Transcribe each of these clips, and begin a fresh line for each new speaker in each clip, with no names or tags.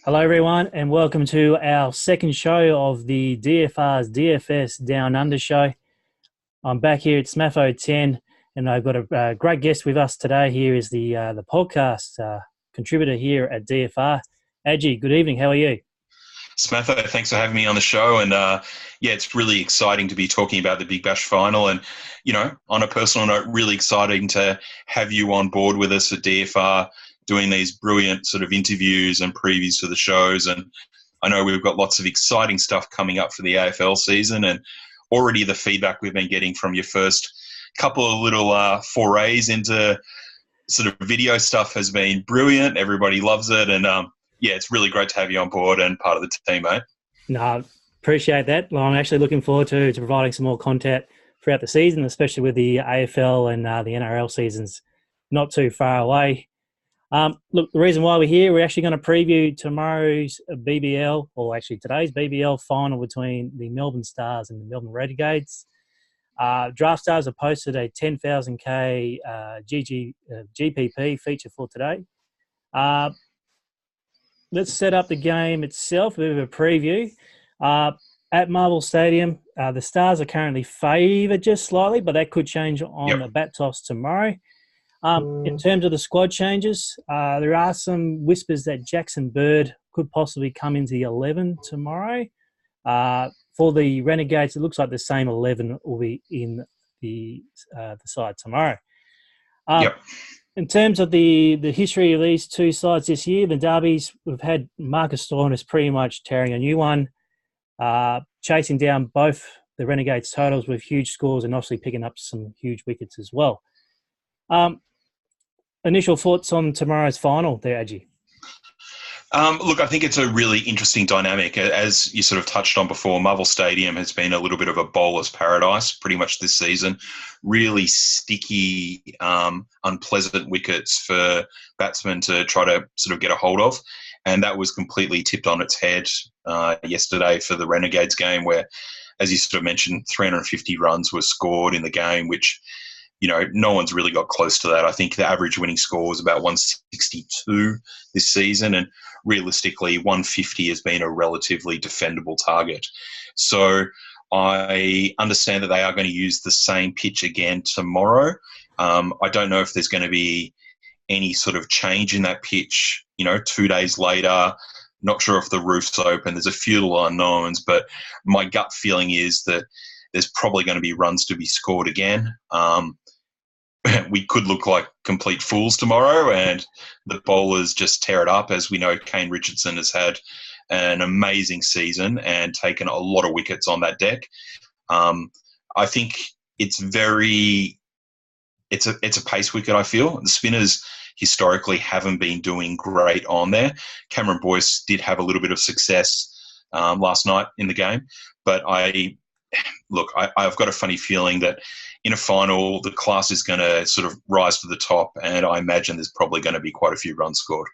Hello, everyone, and welcome to our second show of the DFR's DFS Down Under show. I'm back here at SMAFO 10, and I've got a great guest with us today. Here is the podcast contributor here at DFR. Adji, good evening. How are you?
Smatho, thanks for having me on the show. And it's really exciting to be talking about the Big Bash final. And, on a personal note, really exciting to have you on board with us at DFR doing these brilliant sort of interviews and previews for the shows. And I know we've got lots of exciting stuff coming up for the AFL season, and already the feedback we've been getting from your first couple of little forays into sort of video stuff has been brilliant. Everybody loves it. And, it's really great to have you on board and part of the team, mate.
No, appreciate that. Well, I'm actually looking forward to providing some more content throughout the season, especially with the AFL and the NRL seasons not too far away. Look, the reason why we're here, we're actually going to preview tomorrow's BBL, or actually today's BBL final between the Melbourne Stars and the Melbourne Renegades. Draft Stars have posted a 10,000K GPP feature for today. Let's set up the game itself, a bit of a preview. At Marvel Stadium, the Stars are currently favoured just slightly, but that could change on the bat toss tomorrow. In terms of the squad changes, there are some whispers that Jackson Bird could possibly come into the 11 tomorrow. For the Renegades, it looks like the same 11 will be in the side tomorrow. In terms of the history of these two sides this year, the derbies, we've had Marcus Stoinis pretty much tearing a new one, chasing down both the Renegades totals with huge scores and obviously picking up some huge wickets as well. Initial thoughts on tomorrow's final there, Adji?
Look, I think it's a really interesting dynamic. As you sort of touched on before, Marvel Stadium has been a little bit of a bowler's paradise pretty much this season. Really sticky, unpleasant wickets for batsmen to try to sort of get a hold of. And that was completely tipped on its head yesterday for the Renegades game where, as you sort of mentioned, 350 runs were scored in the game, which no one's really got close to that. I think the average winning score was about 162 this season, and realistically, 150 has been a relatively defendable target. So I understand that they are going to use the same pitch again tomorrow. I don't know if there's going to be any sort of change in that pitch, 2 days later. Not sure if the roof's open. There's a few little unknowns, but my gut feeling is that there's probably going to be runs to be scored again. We could look like complete fools tomorrow and the bowlers just tear it up. As we know, Kane Richardson has had an amazing season and taken a lot of wickets on that deck. I think it's a pace wicket, I feel. The spinners historically haven't been doing great on there. Cameron Boyce did have a little bit of success last night in the game, but I've got a funny feeling that in a final, the class is going to sort of rise to the top, and I imagine there's probably going to be quite a few runs scored.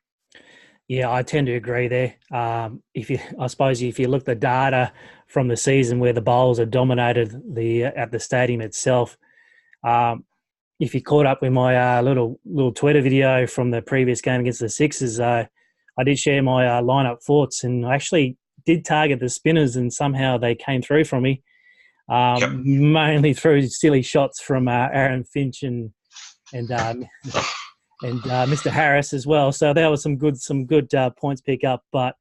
Yeah, I tend to agree there. If you look at the data from the season where the bowls have dominated at the stadium itself, if you caught up with my little Twitter video from the previous game against the Sixers, I did share my lineup thoughts, and I actually did target the spinners, and somehow they came through from me. Mainly through silly shots from Aaron Finch and Mr. Harris as well. So that was some good points pick up. But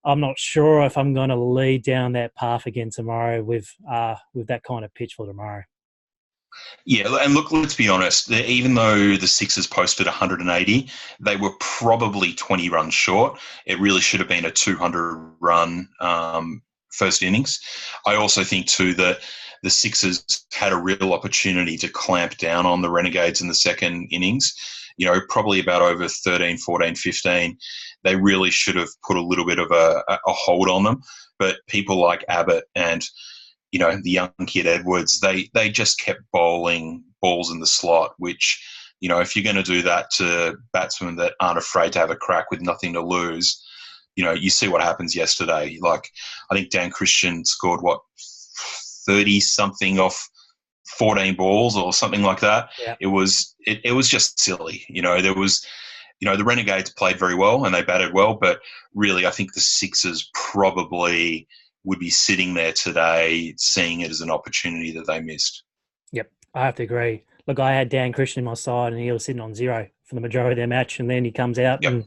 I'm not sure if I'm going to lead down that path again tomorrow with that kind of pitch for tomorrow.
Yeah, and look, let's be honest. Even though the Sixers posted 180, they were probably 20 runs short. It really should have been a 200-run first innings. I also think too that the Sixers had a real opportunity to clamp down on the Renegades in the second innings. Probably about over 13, 14, 15. They really should have put a little bit of a hold on them. But people like Abbott and the young kid Edwards, they just kept bowling balls in the slot, which, if you're going to do that to batsmen that aren't afraid to have a crack with nothing to lose, you see what happens yesterday. Like, I think Dan Christian scored, 30-something off 14 balls or something like that.
Yeah.
It was just silly. There was the Renegades played very well and they batted well, but really I think the Sixers probably would be sitting there today seeing it as an opportunity that they missed.
Yep, I have to agree. Look, I had Dan Christian in my side, and he was sitting on zero for the majority of their match, and then he comes out
Yep.
and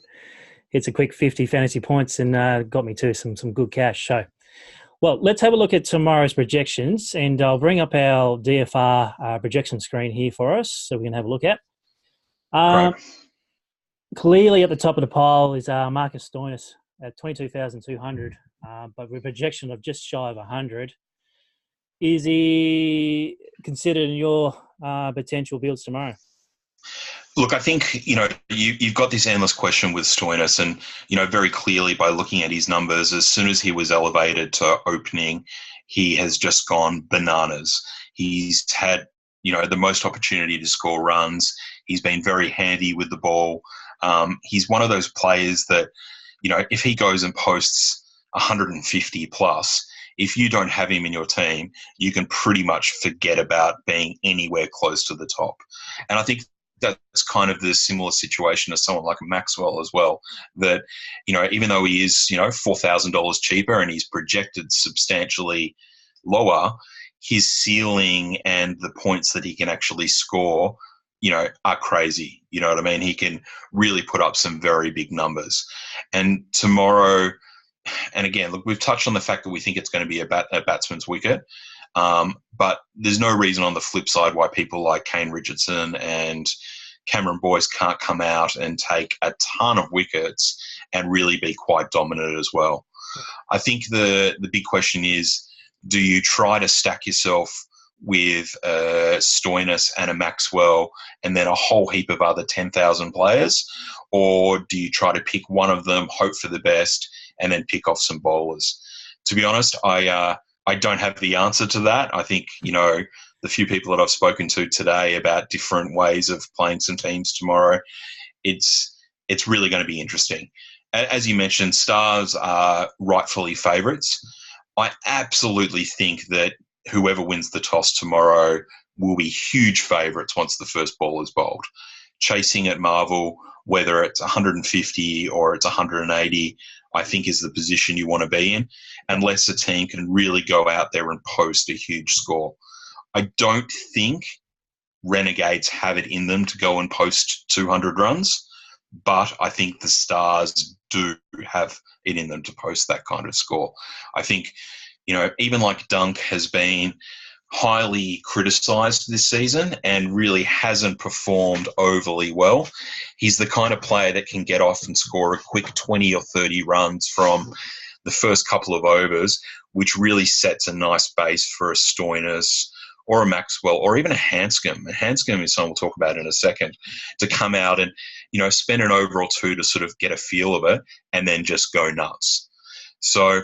hits a quick 50 fantasy points and got me to some good cash. So, well, let's have a look at tomorrow's projections, and I'll bring up our DFR projection screen here for us so we can have a look at.
Great.
Clearly at the top of the pile is Marcus Stoinis at 22,200, but with a projection of just shy of 100. Is he considered in your potential builds tomorrow?
Look, I think, you've got this endless question with Stoinis, and, very clearly by looking at his numbers, as soon as he was elevated to opening, he has just gone bananas. He's had, the most opportunity to score runs. He's been very handy with the ball. He's one of those players that, if he goes and posts 150 plus, if you don't have him in your team, you can pretty much forget about being anywhere close to the top. And I think that's kind of the similar situation as someone like Maxwell as well, that, even though he is, $4,000 cheaper and he's projected substantially lower, his ceiling and the points that he can actually score, are crazy. You know what I mean? He can really put up some very big numbers. And tomorrow, and again, look, we've touched on the fact that we think it's going to be a batsman's wicket. But there's no reason on the flip side why people like Kane Richardson and Cameron Boyce can't come out and take a ton of wickets and really be quite dominant as well. I think the big question is, do you try to stack yourself with a Stoinis and a Maxwell and then a whole heap of other 10,000 players? Or do you try to pick one of them, hope for the best, and then pick off some bowlers? To be honest, I don't have the answer to that. I think, the few people that I've spoken to today about different ways of playing some teams tomorrow, it's really going to be interesting. As you mentioned, Stars are rightfully favourites. I absolutely think that whoever wins the toss tomorrow will be huge favourites once the first ball is bowled. Chasing at Marvel, whether it's 150 or it's 180, I think is the position you want to be in, unless a team can really go out there and post a huge score. I don't think Renegades have it in them to go and post 200 runs, but I think the Stars do have it in them to post that kind of score. I think, even like Dunk has been highly criticised this season and really hasn't performed overly well. He's the kind of player that can get off and score a quick 20 or 30 runs from the first couple of overs, which really sets a nice base for a Stoinis or a Maxwell or even a Hanscom. And Hanscom is someone we'll talk about in a second, to come out and, spend an over or two to sort of get a feel of it and then just go nuts. So,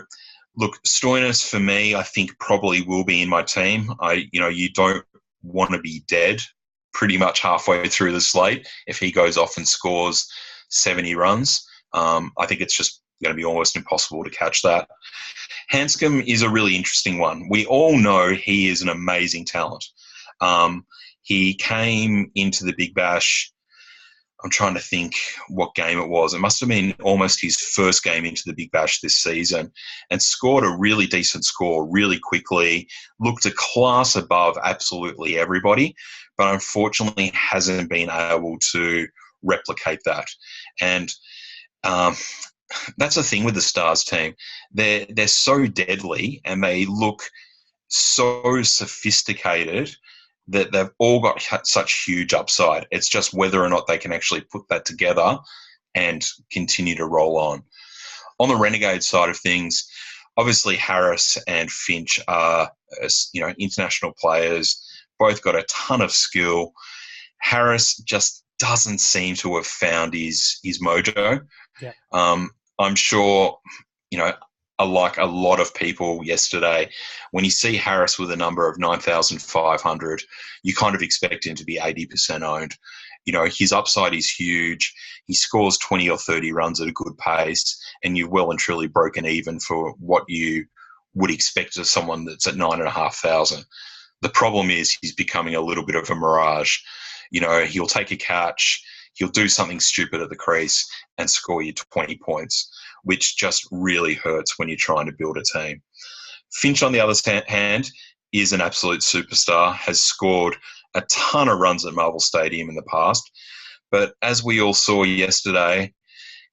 look, Stoinis for me, I think probably will be in my team. You don't want to be dead pretty much halfway through the slate if he goes off and scores 70 runs. I think it's just going to be almost impossible to catch that. Hanscom is a really interesting one. We all know he is an amazing talent. He came into the Big Bash, I'm trying to think what game it was. It must have been almost his first game into the Big Bash this season, and scored a really decent score really quickly, looked a class above absolutely everybody, but unfortunately hasn't been able to replicate that. And that's the thing with the Stars team. They're so deadly and they look so sophisticated that they've all got such huge upside. It's just whether or not they can actually put that together and continue to roll on. On the Renegade side of things, obviously Harris and Finch are, international players, both got a ton of skill. Harris just doesn't seem to have found his mojo.
Yeah.
I'm sure, like a lot of people yesterday, when you see Harris with a number of 9,500, you kind of expect him to be 80% owned. His upside is huge. He scores 20 or 30 runs at a good pace, and you've well and truly broken even for what you would expect of someone that's at 9,500. The problem is he's becoming a little bit of a mirage. He'll take a catch. he'll do something stupid at the crease and score you 20 points, which just really hurts when you're trying to build a team. Finch, on the other hand, is an absolute superstar, has scored a ton of runs at Marvel Stadium in the past. But as we all saw yesterday,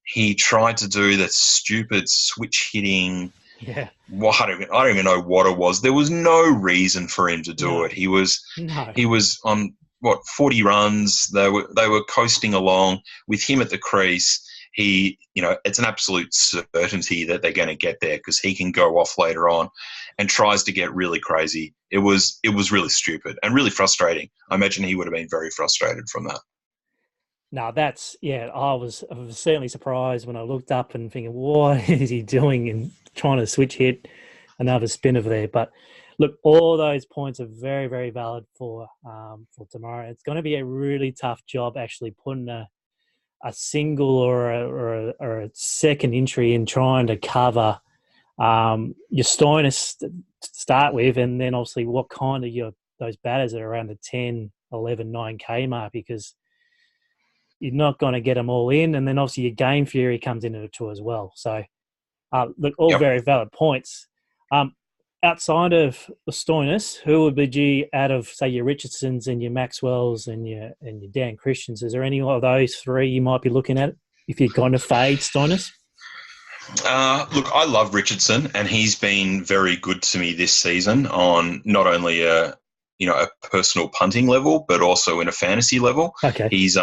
he tried to do that stupid switch hitting.
Yeah.
I don't even know what it was. There was no reason for him to do it. He was on 40 runs. They were coasting along with him at the crease. It's an absolute certainty that they're going to get there because he can go off later on and tries to get really crazy. It was really stupid and really frustrating. I imagine he would have been very frustrated from that.
No, I was certainly surprised when I looked up and thinking, what is he doing and trying to switch hit another spinner there. But look, all those points are very, very valid for tomorrow. It's going to be a really tough job actually putting a single or a second entry in trying to cover your Stoinis to start with, and then obviously what kind of those batters that are around the 10, 11, 9K mark, because you're not going to get them all in, and then obviously your game theory comes into it too as well. So, look, all very valid points. Outside of the Stoinis, who would be you out of, say, your Richardsons and your Maxwells and your Dan Christians? Is there any of those three you might be looking at if you're going to fade Stoinis?
Look, I love Richardson, and he's been very good to me this season on not only a personal punting level, but also in a fantasy level.
Okay.
He's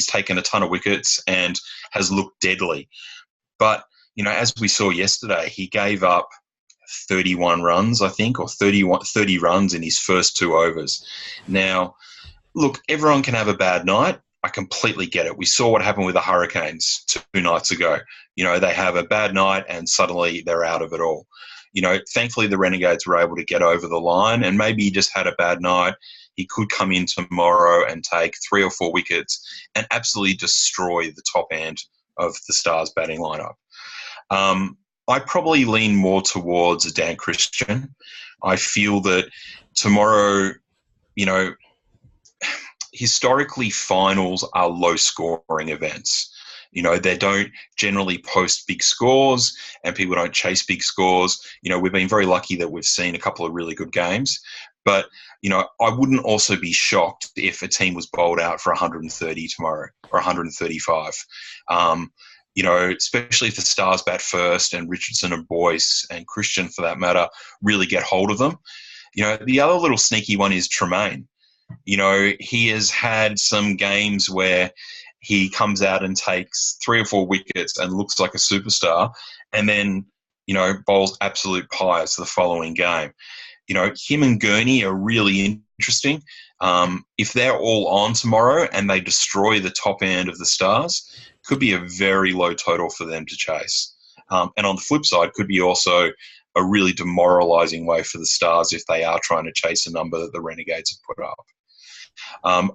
taken a ton of wickets and has looked deadly. But, as we saw yesterday, he gave up 31 runs, I think, or 30 runs in his first 2 overs. Now, look, everyone can have a bad night. I completely get it. We saw what happened with the Hurricanes 2 nights ago. They have a bad night and suddenly they're out of it all. Thankfully the Renegades were able to get over the line, and maybe he just had a bad night. He could come in tomorrow and take 3 or 4 wickets and absolutely destroy the top end of the Stars batting lineup. I probably lean more towards a Dan Christian. I feel that tomorrow, historically finals are low-scoring events. They don't generally post big scores and people don't chase big scores. We've been very lucky that we've seen a couple of really good games. But, I wouldn't also be shocked if a team was bowled out for 130 tomorrow or 135. Especially if the Stars bat first and Richardson and Boyce and Christian, for that matter, really get hold of them. The other little sneaky one is Tremaine. He has had some games where he comes out and takes 3 or 4 wickets and looks like a superstar, and then, bowls absolute pies the following game. Him and Gurney are really interesting. If they're all on tomorrow and they destroy the top end of the Stars, could be a very low total for them to chase. And on the flip side, could be also a really demoralising way for the Stars if they are trying to chase a number that the Renegades have put up.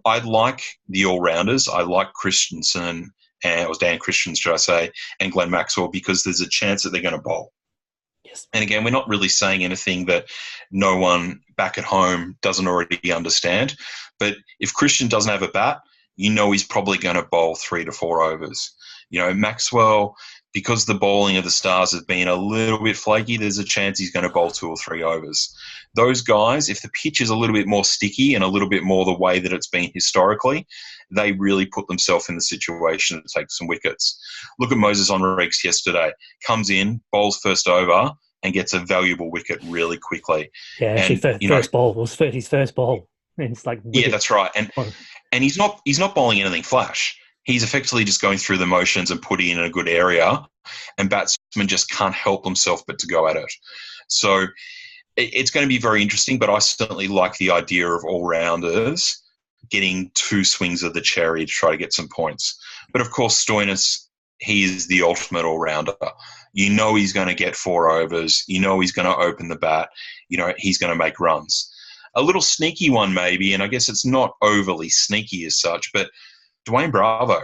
I like the all-rounders. I like Christensen, or Dan Christian, should I say, and Glenn Maxwell, because there's a chance that they're going to bowl.
Yes.
And again, we're not really saying anything that no one back at home doesn't already understand. But if Christian doesn't have a bat, he's probably going to bowl 3 to 4 overs. Maxwell, because the bowling of the Stars has been a little bit flaky, there's a chance he's going to bowl 2 or 3 overs. Those guys, if the pitch is a little bit more sticky and a little bit more the way that it's been historically, they really put themselves in the situation to take some wickets. Look at Moses Henriques yesterday. Comes in, bowls first over, and gets a valuable wicket really quickly.
Yeah, actually, first ball was his first ball. It's like wicket.
Yeah, that's right. And he's not bowling anything flash. He's effectively just going through the motions and putting in a good area, and batsmen just can't help themselves but to go at it. So it's going to be very interesting, but I certainly like the idea of all-rounders getting 2 swings of the cherry to try to get some points. But of course, Stoinis, he is the ultimate all-rounder. He's going to get 4 overs. He's going to open the bat. He's going to make runs. A little sneaky one maybe, and I guess it's not overly sneaky as such, but Dwayne Bravo.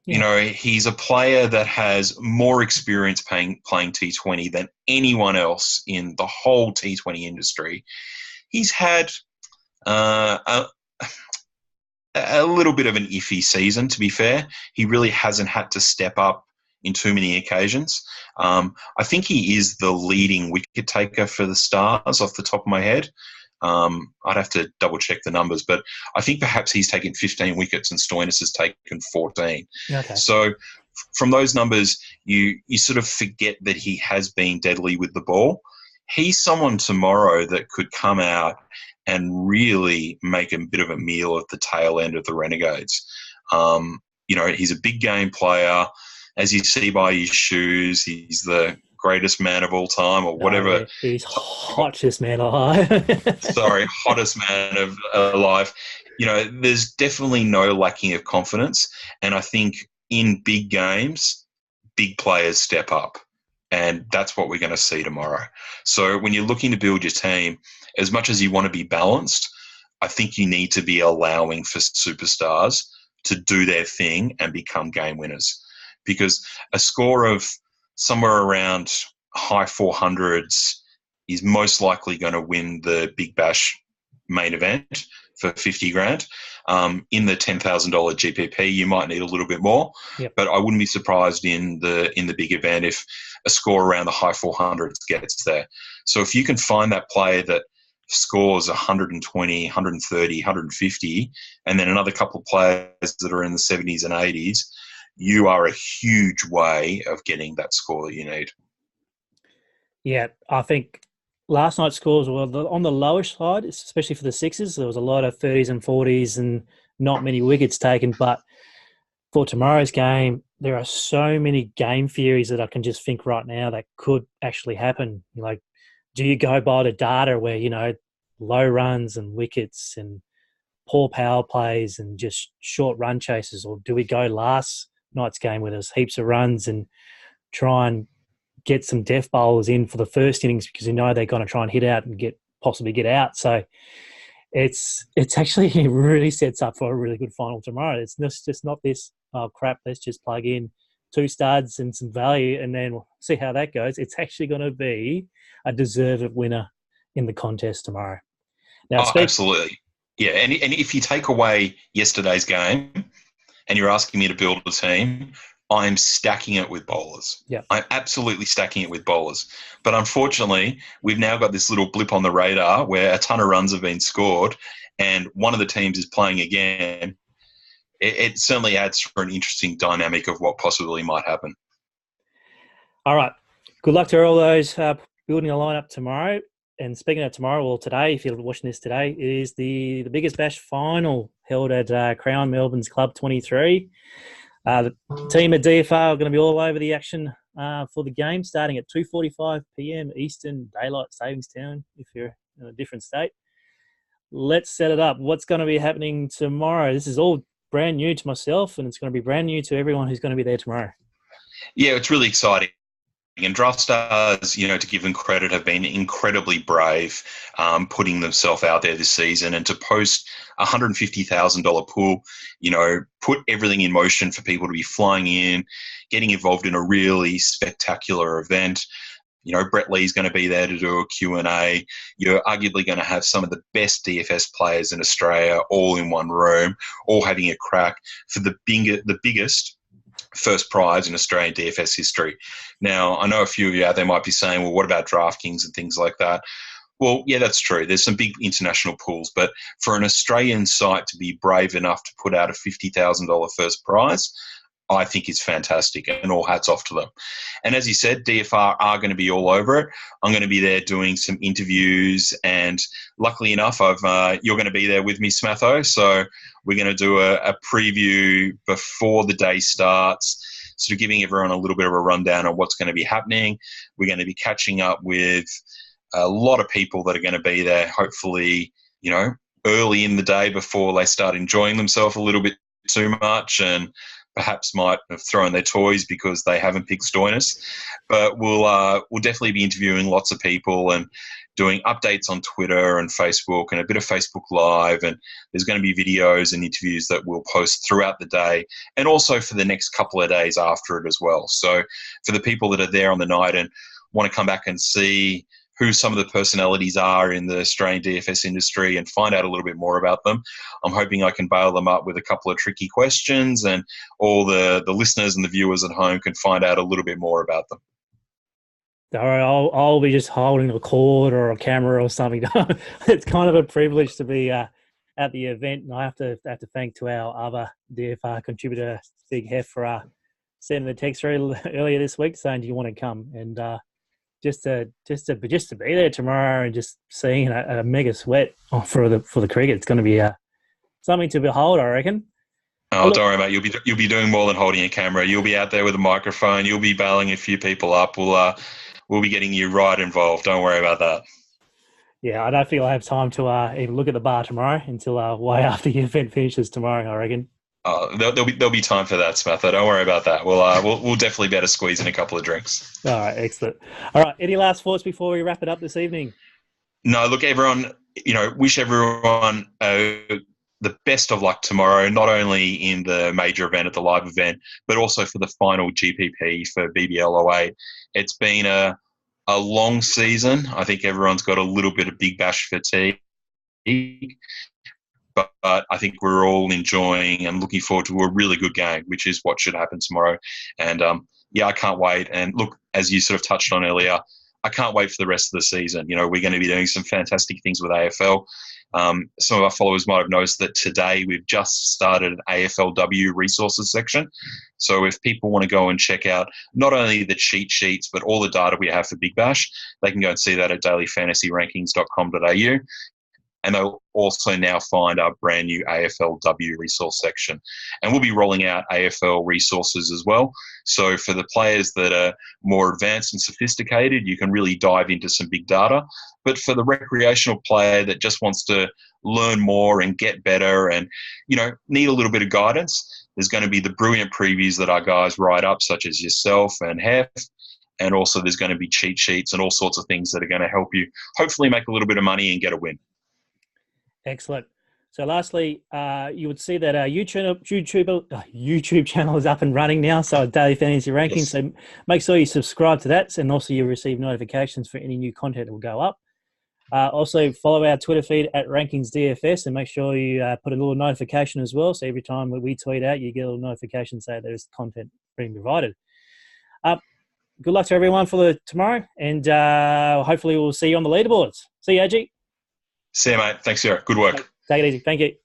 Yeah. He's a player that has more experience playing T20 than anyone else in the whole T20 industry. He's had a little bit of an iffy season, to be fair. He really hasn't had to step up in too many occasions. I think he is the leading wicket taker for the Stars off the top of my head. I'd have to double check the numbers, but I think perhaps he's taken 15 wickets and Stoinis has taken 14.
Okay.
So from those numbers, you sort of forget that he has been deadly with the ball. He's someone tomorrow that could come out and really make a bit of a meal of the tail end of the Renegades. He's a big game player. As you see by his shoes, he's the greatest man of all time, or whatever.
Yeah. He's hottest man alive.
Sorry, hottest man alive. There's definitely no lacking of confidence. And I think in big games, big players step up. And that's what we're going to see tomorrow. So when you're looking to build your team, as much as you want to be balanced, I think you need to be allowing for superstars to do their thing and become game winners. Because a score of somewhere around high 400s is most likely going to win the Big Bash main event for 50 grand. In the $10,000 GPP, you might need a little bit more, but I wouldn't be surprised in the big event if a score around the high 400s gets there. So if you can find that player that scores 120, 130, 150, and then another couple of players that are in the 70s and 80s, you are a huge way of getting that score that you need.
Yeah, I think last night's scores were on the lowish side, especially for the Sixers. There was a lot of 30s and 40s and not many wickets taken. But for tomorrow's game, there are so many game theories that I can just think right now that could actually happen. Like, do you go by the data where, low runs and wickets and poor power plays and just short run chases, or do we go last night's game where there's heaps of runs and try and get some death bowlers in for the first innings because they're going to try and hit out and possibly get out. So it's actually it really sets up for a really good final tomorrow. It's just not this, oh crap, let's just plug in 2 studs and some value and then we'll see how that goes. It's actually going to be a deserved winner in the contest tomorrow. Now,
absolutely. Yeah, and if you take away yesterday's game and you're asking me to build a team, I'm stacking it with bowlers.
Yeah,
I'm absolutely stacking it with bowlers. But unfortunately, we've now got this little blip on the radar where a ton of runs have been scored and one of the teams is playing again. It certainly adds for an interesting dynamic of what possibly might happen.
All right. Good luck to all those building a lineup tomorrow. And speaking of tomorrow, or today, if you're watching this today, it is the biggest bash final held at Crown Melbourne's Club 23. The team at DFR are going to be all over the action for the game, starting at 2:45 p.m. Eastern Daylight Savings Time if you're in a different state. Let's set it up. What's going to be happening tomorrow? This is all brand new to myself, and it's going to be brand new to everyone who's going to be there tomorrow.
Yeah, it's really exciting. And Draft Stars, to give them credit, have been incredibly brave putting themselves out there this season and to post a $150,000 pool, put everything in motion for people to be flying in, getting involved in a really spectacular event. Brett Lee's going to be there to do a Q&A. You're arguably going to have some of the best DFS players in Australia all in one room, all having a crack for the biggest first prize in Australian DFS history. Now, I know a few of you out there might be saying, well, what about DraftKings and things like that? Well, yeah, that's true. There's some big international pools, but for an Australian site to be brave enough to put out a $50,000 first prize, I think is fantastic, and all hats off to them. And as you said, DFR are going to be all over it. I'm going to be there doing some interviews, and luckily enough, you're going to be there with me, Smatho. So we're going to do a preview before the day starts, sort of giving everyone a little bit of a rundown on what's going to be happening. We're going to be catching up with a lot of people that are going to be there, hopefully, early in the day before they start enjoying themselves a little bit too much and perhaps might have thrown their toys because they haven't picked Stoinis. But we'll definitely be interviewing lots of people and doing updates on Twitter and Facebook and a bit of Facebook Live. And there's going to be videos and interviews that we'll post throughout the day and also for the next couple of days after it as well. So for the people that are there on the night and want to come back and see who some of the personalities are in the Australian DFS industry and find out a little bit more about them. I'm hoping I can bail them up with a couple of tricky questions, and all the listeners and the viewers at home can find out a little bit more about them.
All right, I'll be just holding a cord or a camera or something. It's kind of a privilege to be at the event, and I have to thank to our other DFR contributor, Big Hef, for sending the text earlier this week saying, "Do you want to come?" And just to be there tomorrow and just seeing a mega sweat for the cricket, it's going to be something to behold, I reckon.
Oh, don't worry, mate. You'll be doing more than holding a camera. You'll be out there with a microphone. You'll be bailing a few people up. We'll be getting you right involved. Don't worry about that.
Yeah, I don't think I'll have time to even look at the bar tomorrow until way after the event finishes tomorrow, I reckon.
There'll be time for that, Smatha. Don't worry about that. We'll definitely be able to squeeze in a couple of drinks.
All right, excellent. All right, any last thoughts before we wrap it up this evening?
No, look, everyone. Wish everyone the best of luck tomorrow. Not only in the major event at the live event, but also for the final GPP for BBL08. It's been a long season. I think everyone's got a little bit of Big Bash fatigue. But I think we're all enjoying and looking forward to a really good game, which is what should happen tomorrow. And, I can't wait. And look, as you sort of touched on earlier, I can't wait for the rest of the season. We're going to be doing some fantastic things with AFL. Some of our followers might have noticed that today we've just started an AFLW resources section. So if people want to go and check out not only the cheat sheets, but all the data we have for Big Bash, they can go and see that at dailyfantasyrankings.com.au. And they'll also now find our brand new AFLW resource section. And we'll be rolling out AFL resources as well. So for the players that are more advanced and sophisticated, you can really dive into some big data. But for the recreational player that just wants to learn more and get better and, need a little bit of guidance, there's going to be the brilliant previews that our guys write up, such as yourself and Hef. And also there's going to be cheat sheets and all sorts of things that are going to help you hopefully make a little bit of money and get a win.
Excellent. So lastly, you would see that our YouTube channel is up and running now, so Daily Fantasy Rankings. Yes. So make sure you subscribe to that, and also you receive notifications for any new content that will go up. Also, follow our Twitter feed at RankingsDFS, and make sure you put a little notification as well, so every time we tweet out, you get a little notification saying there's content being provided. Good luck to everyone for tomorrow, and hopefully we'll see you on the leaderboards. See you, AG.
See you, mate. Thanks, Sarah. Good work.
Take it easy. Thank you.